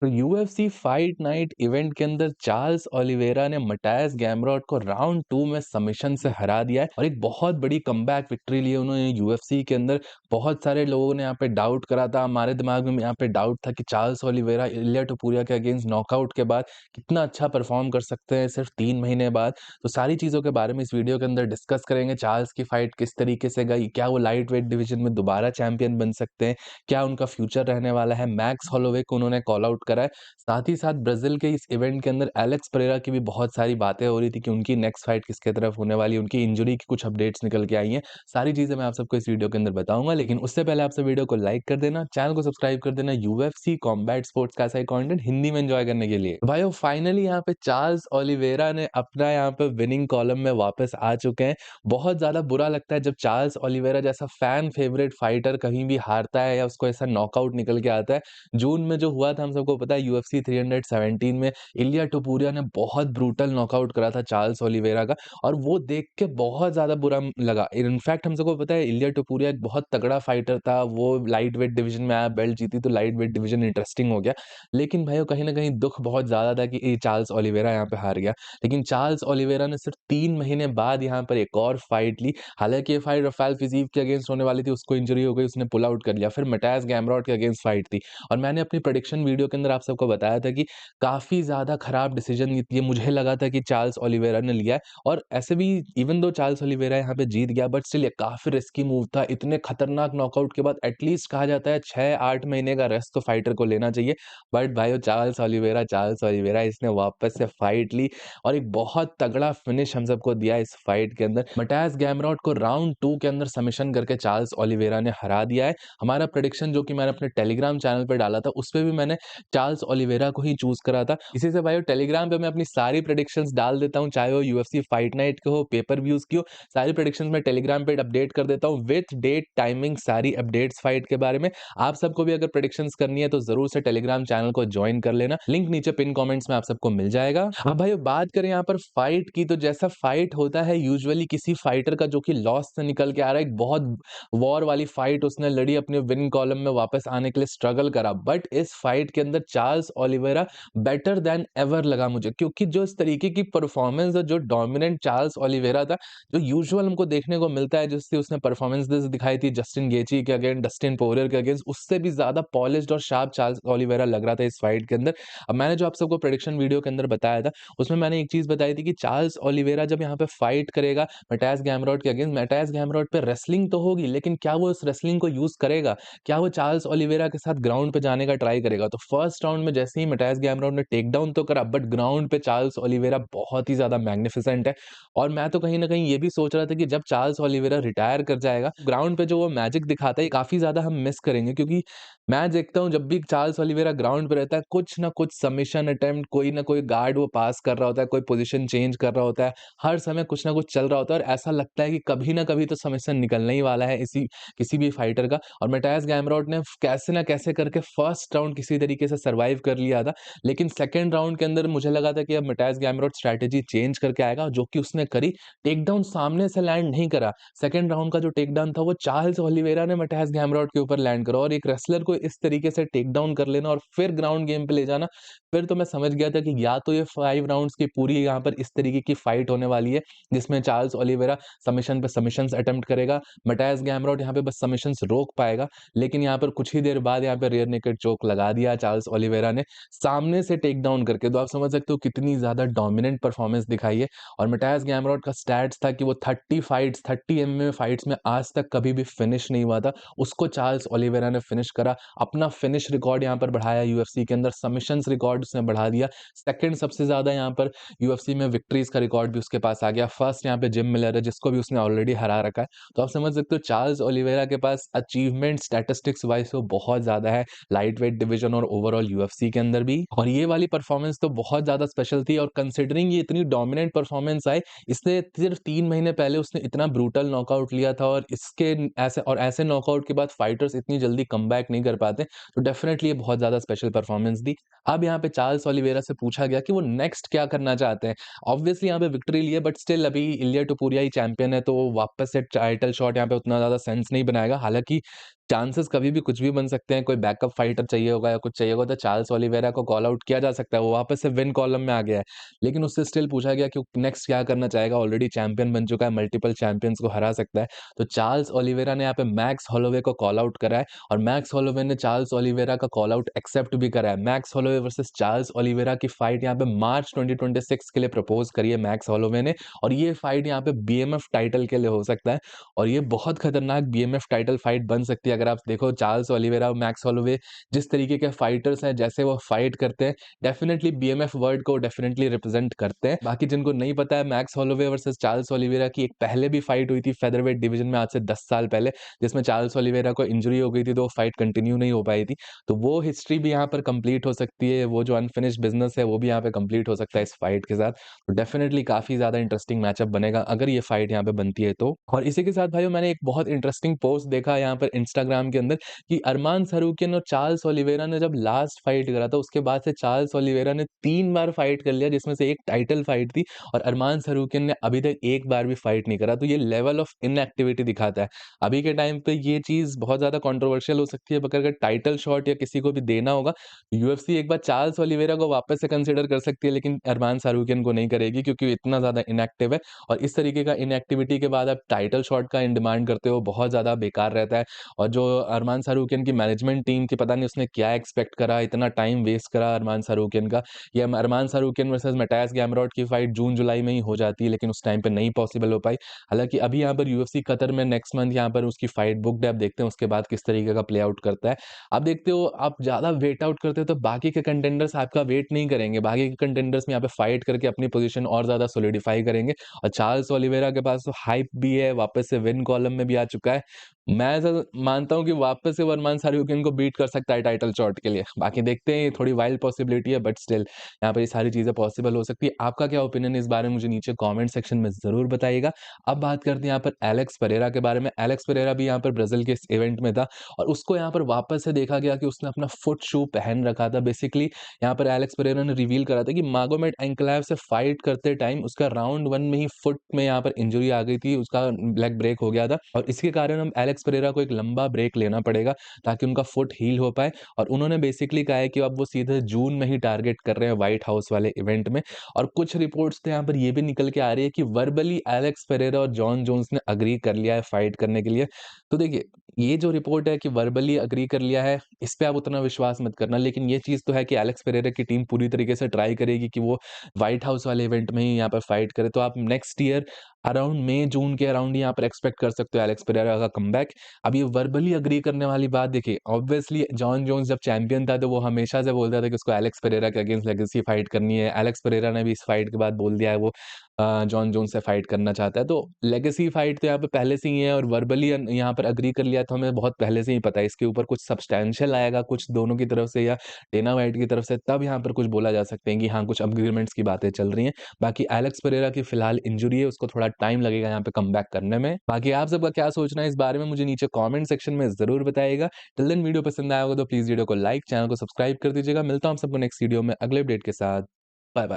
तो UFC fight night event के अंदर चार्ल्स ओलिवेरा ने मटायस गैमरॉट को राउंड 2 में सबमिशन से हरा दिया है और एक बहुत बड़ी कमबैक विक्ट्री ली है उन्होंने यूएफसी के अंदर। बहुत सारे लोगों ने यहाँ पे डाउट करा था, हमारे दिमाग में यहाँ पे डाउट था कि चार्ल्स ओलिवेरा इलिया टोपुरिया के अगेंस्ट नॉकआउट के बाद कितना अच्छा परफॉर्म कर सकते हैं सिर्फ 3 महीने बाद। तो सारी चीज़ों के बारे में इस वीडियो के अंदर डिस्कस करेंगे। चार्ल्स की फाइट किस तरीके से गई, क्या वो लाइट वेट डिवीजन में दोबारा चैंपियन बन सकते हैं, क्या उनका फ्यूचर रहने वाला है। मैक्स हॉलोवे को उन्होंने कॉल आउट करा है। साथ ही साथ ब्राज़ील के इस इवेंट के अंदर एलेक्स परेरा की भी बहुत सारी बातें हो रही थी कि उनकी नेक्स्ट फाइट किसके तरफ होने वाली है, उनकी इंजरी की कुछ अपडेट्स निकल के आई हैं। सारी चीज़ें मैं आप सबको इस वीडियो के अंदर बताऊँगा, लेकिन उससे पहले आप सब वीडियो को लाइक कर देना, चैनल को सब्सक्राइब कर देना यूएफसी कॉम्बैट स्पोर्ट्स का ऐसा ही कंटेंट हिंदी में एन्जॉय करने के लिए। भाइयों फाइनली यहाँ पे चार्ल्स ओलिवेरा ने अपना यहाँ पे विनिंग कॉलम में वापस आ चुके हैं। बहुत ज़्यादा बुरा लगता है जब चार्ल्स ओलिवेरा जैसा फैन फेवरेट फाइटर कहीं भी हारता है या उसको ऐसा नॉकआउट निकल के आता है। जून में जो हुआ था हम सबको पता है यूएफसी 317 में इलिया टोपुरिया ने बहुत ब्रूटल नॉकआउट करा था चार्ल्स ओलिवेरा का और वो देख के बहुत ज़्यादा बुरा लगा। इनफैक्ट हम सबको पता है इलिया टोपुरिया एक बहुत तगड़ा फाइटर था, वो लाइट वेट डिवीजन में आया, बेल्ट जीती तो लाइट वेट डिवीजन इंटरेस्टिंग हो गया। लेकिन भाइयों कहीं न कहीं दुःख बहुत ज़्यादा था कि ये चार्ल्स ओलिवेरा यहाँ पे हार गया। लेकिन चार्ल्स ओलिवेरा ने सिर्फ 3 महीने बाद यहाँ पर एक और फाइट ली। हालाँकि ये फाइट रफाल फिज़ीव के अगेंस्ट होने वाली थी, उसको इंजरी हो गई, उसने पुल आउट कर लिया। फिर मटायस गैमरॉट के अगेंस्ट फाइट थी और मैंने अपनी प्रेडिक्शन वीडियो के अंदर आप सबको बताया था कि काफ़ी ज़्यादा खराब डिसीजन ये मुझे लगा था कि चार्ल्स ओलिवेरा ने लिया है और ऐसे भी इवन दो चार्ल्स ओलिवेरा यहाँ पे जीत गया बट स्टिल ये काफ़ी रिस्की मूव था। इतने खतरनाक नॉकआउट के बाद एटलीस्ट कहा जाता है 6-8 महीने का रेस्ट तो फाइटर को लेना चाहिए। बट भाइयों चार्ल्स ओलिवेरा इसने वापस से फाइट ली और एक बहुत तगड़ा फिनिश हम सबको दिया इस फाइट के अंदर। मटायस गैमरॉट को राउंड 2 के अंदर सबमिशन करके चार्ल्स ओलिवेरा ने हरा दिया है। हमारा प्रेडिक्शन जो कि मैंने अपने टेलीग्राम चैनल पे डाला था, उसपे भी मैंने चार्ल्स ओलिवेरा को ही चूज़ करा था। इसी से भाइयों टेलीग्राम पे मैं अपनी सारी प्रेडिक्शंस डाल देता हूँ, चाहे वो यूएफसी फाइट नाइट के हो, पेपर व्यूज़ की हो, सारी प्रेडिक्शंस मैं टेलीग्राम पे अपडेट कर देता हूँ विथ डेट, टाइमिंग, सारी अपडेट्स फाइट के बारे में। आप सबको भी अगर प्रेडिक्शंस करनी है तो ज़रूर से टेलीग्राम चैनल को जॉइन कर लेना। लिंक नीचे पिन कमेंट्स में आप सबको मिल जाएगा। अब भाइयों बात करें यहाँ पर फाइट की, तो जैसा फाइट होता है यूजुअली किसी फाइटर का जो कि लॉस से निकल के आ रहा है, एक बहुत वॉर वाली फाइट उसने लड़ी, अपने विन कॉलम में वापस आने के लिए स्ट्रगल करा। बट इस फाइट के अंदर Charles Oliveira better than ever लगा मुझे, क्योंकि जो इस तरीके की परफॉर्मेंस और जो डोमिनेंट चार्ल्स ओलिवेरा था, जो यूजुअल हमको देखने को मिलता है, जिससे उसने परफॉर्मेंस दिखाई थी जस्टिन गेची के अगेंस्ट, डस्टिन पोरियर के अगेंस्ट, उससे भी ज्यादा पॉलिश्ड और शार्प चार्ल्स ओलिवेरा लग रहा था इस फाइट के अंदर। अब मैंने जो आप सबको प्रेडिक्शन वीडियो के अंदर बताया था, उसमें मैंने एक चीज बताई थी कि चार्ल्स ओलिवेरा जब यहाँ पे फाइट करेगा मटायस गैमरॉट के अगेंस्ट, मटायस गैमरॉट पे रेसलिंग तो होगी, लेकिन क्या वो उस रेसलिंग को यूज करेगा, क्या वो चार्ल्स ओलिवेरा के साथ ग्राउंड पे जाने का ट्राई करेगा। तो फर्स्ट राउंड में जैसे ही मटायस गैमरॉट ने टेक डाउन तो करा, बट ग्राउंड पे चार्ल्स ओलिवेरा बहुत ही ज्यादा मैग्निफिसेंट है। और मैं तो कहीं ना कहीं ये भी सोच रहा था कि जब चार्ल्स ओलिवेरा रिटायर कर जाएगा, ग्राउंड पे जो वो मैजिक दिखाता है काफी ज्यादा हम मिस करेंगे, क्योंकि मैं देखता हूँ जब भी चार्ल्स ओलिवेरा ग्राउंड पे रहता है, कुछ ना कुछ सबमिशन अटेम्प्ट, कोई ना कोई गार्ड वो पास कर रहा होता है, कोई पोजीशन चेंज कर रहा होता है, हर समय कुछ ना कुछ चल रहा होता है और ऐसा लगता है कि कभी ना कभी तो सबमिशन निकलने ही वाला है इसी किसी भी फाइटर का। और मटायस गैमरॉट ने कैसे ना कैसे करके फर्स्ट राउंड किसी तरीके से सर्वाइव कर लिया था, लेकिन सेकंड राउंड के अंदर मुझे लगा था कि अब मटायस गैमरॉट स्ट्रैटेजी चेंज करके आएगा, जो कि उसने करी। टेक डाउन सामने से लैंड नहीं करा, सेकंड राउंड का जो टेक डाउन था वो चार्ल्स ओलिवेरा ने मटायस गैमरॉट के ऊपर लैंड करा। और एक रेसलर को इस तरीके से टेक डाउन कर लेना और फिर ग्राउंड गेम पे ले जाना, फिर तो मैं समझ गया था कि या तो ये 5 राउंड्स की पूरी यहाँ पर इस तरीके की फाइट होने वाली है, जिसमें चार्ल्स ओलिवेरा सबमिशन पे सबमिशंस अटेम्प्ट करेगा, मटायस गैमरॉट यहाँ पे बस सबमिशंस रोक पाएगा। लेकिन यहाँ पर कुछ ही देर बाद यहाँ पे रियर नेकेड चोक लगा दिया चार्ल्स ओलिवेरा ने सामने से टेक डाउन करके। तो आप समझ सकते हो कितनी ज्यादा डोमिनेंट परफॉर्मेंस दिखाई है। और मटायस गैमरॉट का स्टैट्स था कि वो 30 एमएमए फाइट्स में आज तक कभी भी फिनिश नहीं हुआ था, उसको चार्ल्स ओलिवेरा ने फिनिश करा, अपना फिनिश रिकॉर्ड यहाँ पर बढ़ाया यूएफसी के अंदर, सबमिशंस रिकॉर्ड उसने बढ़ा दिया, सेकंड सबसे ज्यादा यहाँ पर यूएफसी में विक्ट्रीज का रिकॉर्ड भी उसके पास आ गया। फर्स्ट यहाँ पे जिम मिलर है, जिसको भी उसने ऑलरेडी हरा रखा है। तो आप समझ सकते हो चार्ल्स ओलिवेरा के पास अचीवमेंट स्टैटिस्टिक्स वाइज तो बहुत ज्यादा है, लाइट वेट डिवीजन और ओवरऑल यूएफसी के अंदर भी। और ये वाली परफॉर्मेंस तो बहुत ज्यादा स्पेशल थी, और कंसिडरिंग ये इतनी डोमिनेंट परफॉर्मेंस आई, इससे सिर्फ 3 महीने पहले उसने इतना ब्रूटल नॉकआउट लिया था, और इसके ऐसे नॉकआउट के बाद फाइटर्स इतनी जल्दी कमबैक नहीं कर पाते। तो डेफिनेटली ये बहुत ज्यादा स्पेशल परफॉर्मेंस थी। अब यहाँ पे चार्ल्स ओलिवेरा से पूछा गया कि वो नेक्स्ट क्या करना चाहते हैं। ऑब्वियसली यहाँ पे विक्ट्री ली है, बट स्टिल अभी इलिया टोपुरिया ही चैंपियन है, तो वो वापस से टाइटल शॉट यहाँ पे उतना ज्यादा सेंस नहीं बनाएगा। हालांकि चांसेस कभी भी कुछ भी बन सकते हैं, कोई बैकअप फाइटर चाहिए होगा या कुछ चाहिए होगा तो चार्ल्स ओलिवेरा को कॉल आउट किया जा सकता है, वो वापस से विन कॉलम में आ गया है। लेकिन उससे स्टिल पूछा गया कि नेक्स्ट क्या करना चाहेगा, ऑलरेडी चैंपियन बन चुका है, मल्टीपल चैंपियंस को हरा सकता है। तो चार्ल्स ओलिवेरा ने यहाँ पे मैक्स होलोवे को कॉल आउट करा है और मैक्स होलोवे ने चार्ल्स ओलिवेरा का कॉल आउट एक्सेप्ट भी करा है। Max Holloway versus Charles Oliveira की फाइट यहाँ पे मार्च 2026 के लिए प्रपोज करी है मैक्स होलोवे ने और ये फाइट यहाँ पे बीएमएफ टाइटल के लिए हो सकता है और ये बहुत खतरनाक बीएमएफ टाइटल फाइट बन सकती है। अगर आप देखो चार्ल्स ओलिवेरा और मैक्स होलोवे जिस तरीके के फाइटर्स हैं, जैसे वो फाइट करते हैं, डेफिनिटली बीएमएफ वर्ड को डेफिनिटली रिप्रेजेंट करते हैं। बाकी जिनको नहीं पता है, max Holloway versus Charles Oliveira की एक पहले भी फाइट हुई थी फेदरवेट डिवीजन में आज से 10 साल पहले, जिसमें चार्ल्स ओलिवेरा को इंजरी हो गई थी, तो वो फाइट कंटिन्यू नहीं हो पाई थी। तो वो हिस्ट्री भी यहाँ पर कंप्लीट हो सकती है, वो जो अनफिनिश्ड बिज़नेस है, वो भी यहाँ पे कंप्लीट हो सकता है इस फाइट के साथ। तो डेफिनिटली काफ़ी ज़्यादा इंटरेस्टिंग मैचअप बनेगा अगर ये फाइट यहाँ पे बनती है तो। और इसी के साथ भाइयों मैंने एक बहुत इंटरेस्टिंग पोस्ट देखा यहाँ पर इंस्टाग्राम के अंदर कि अरमान सरूकियन और चार्ल्स ओलिवेरा ने जब लास्ट फाइट करा था उसके बाद से चार्ल्स ओलिवेरा ने 3 बार फाइट कर लिया जिसमें से एक टाइटल फाइट थी और अरमान सरूकियन ने अभी तक एक बार भी फाइट नहीं करा। तो ये लेवल ऑफ इनएक्टिविटी दिखाता है। अभी के टाइम पे ये चीज़ बहुत ज़्यादा कंट्रोवर्शियल हो सकती है, मगर अगर टाइटल शॉट या किसी को भी देना होगा, यूएफसी एक बार चार्ल्स ओलिवेरा को वापस से कंसीडर कर सकती है, लेकिन अरमान सरूकियन को नहीं करेगी क्योंकि वो इतना ज़्यादा इनएक्टिव है और इस तरीके का इनएक्टिविटी के बाद आप टाइटल शॉट का डिमांड करते हो, बहुत ज़्यादा बेकार रहता है। और जो अरमान सरूकियन की मैनेजमेंट टीम थी, पता नहीं उसने क्या एक्सपेक्ट करा, इतना टाइम वेस्ट करा अरमान सरूकियन का। ये अरमान सरूकियन वर्सेस मैटायस गैमरॉट की फाइट जून-जुलाई में ही हो जाती है, लेकिन उस टाइम पे नहीं पॉसिबल हो पाई। हालाँकि अभी यहाँ पर यूएफसी कतर में नेक्स्ट मंथ यहाँ पर उसकी फाइट बुक्ड है, अब देखते हैं उसके बाद किस तरीके का प्ले आउट करता है। आप देखते हो, आप ज़्यादा वेट आउट करते हो तो बाकी के कंटेंडर्स आपका वेट नहीं करेंगे, बाकी के कंटेंडर्स में यहाँ पे फाइट करके अपनी पोजीशन और ज़्यादा सॉलिडिफाई करेंगे और चार्ल्स ओलिवेरा के पास तो हाइप भी है, वापस से विन कॉलम में भी आ चुका है। मैं ऐसा मानता हूँ कि वापस से वो अरमान सरूकियन को बीट कर सकता है टाइटल शॉट के लिए। बाकी देखते हैं, ये थोड़ी वाइल्ड पॉसिबिलिटी है बट स्टिल यहाँ पे ये सारी चीज़ें पॉसिबल हो सकती है। आपका क्या ओपिनियन है इस बारे में मुझे नीचे कमेंट सेक्शन में ज़रूर बताइएगा। अब बात करते हैं यहाँ पर एलेक्स पेरेरा के बारे में। एलेक्स पेरेरा भी यहाँ पर ब्राज़ील के इस इवेंट में था और उसको यहाँ पर वापस से देखा गया कि उसने अपना फुट शू पहन रखा था। बेसिकली यहाँ पर एलेक्स पेरेरा ने रिवील करा था कि मागोमेड एंक्लेव से फाइट करते टाइम उसका राउंड 1 में ही फुट में यहाँ पर इंजरी आ गई थी, उसका लेग ब्रेक हो गया था और इसके कारण अब एलेक्स पेरेरा को एक लंबा ब्रेक लेना पड़ेगा ताकि उनका फुट हील हो पाए और उन्होंने बेसिकली कहा है कि अब वो सीधे जून में ही टारगेट कर रहे हैं व्हाइट हाउस वाले इवेंट में। और कुछ रिपोर्ट्स तो यहाँ पर ये भी निकल के आ रही है कि वर्बली एलेक्स पेरेरा और जॉन जोन्स ने एग्री कर लिया है फाइट करने के लिए। तो देखिए, ये जो रिपोर्ट है कि वर्बली एग्री कर लिया है, इस पे आप उतना विश्वास मत करना, लेकिन ये चीज़ तो है कि एलेक्स पेरेरा की टीम पूरी तरीके से ट्राई करेगी कि वो व्हाइट हाउस वाले इवेंट में ही यहाँ पर फाइट करे। तो आप नेक्स्ट ईयर अराउंड मई जून के अराउंड यहाँ पर एक्सपेक्ट कर सकते हो एलेक्स पेरेरा का कमबैक। अब ये वर्बली एग्री करने वाली बात देखिए, ऑब्वियसली जॉन जोन्स जब चैंपियन था तो वो हमेशा से बोलता था कि उसको एलेक्स पेरेरा के अगेंस्ट लेगेसी फाइट करनी है। एलेक्स पेरेरा ने भी इस फाइट के बाद बोल दिया है वो जॉन जोन्स से फाइट करना चाहता है। तो लेगेसी फाइट तो यहाँ पे पहले से ही है और वर्बली यहाँ पर एग्री कर लिया तो हमें बहुत पहले से ही पता है। इसके ऊपर कुछ सब्सटैंशियल आएगा, कुछ दोनों की तरफ से या डेना व्हाइट की तरफ से, तब यहाँ पर कुछ बोला जा सकते हैं कि हाँ, कुछ एग्रीमेंट्स की बातें चल रही हैं। बाकी एलेक्स पेरेरा की फिलहाल इंजरी है, उसको थोड़ा टाइम लगेगा यहाँ पे कमबैक करने में। बाकी आप सबका क्या सोचना है इस बारे में मुझे नीचे कमेंट सेक्शन में ज़रूर बताइएगा। टिल देन वीडियो पसंद आया होगा तो प्लीज़ वीडियो को लाइक, चैनल को सब्सक्राइब कर दीजिएगा। मिलता हूँ आप सबको नेक्स्ट वीडियो में अगले अपडेट के साथ। Bye bye.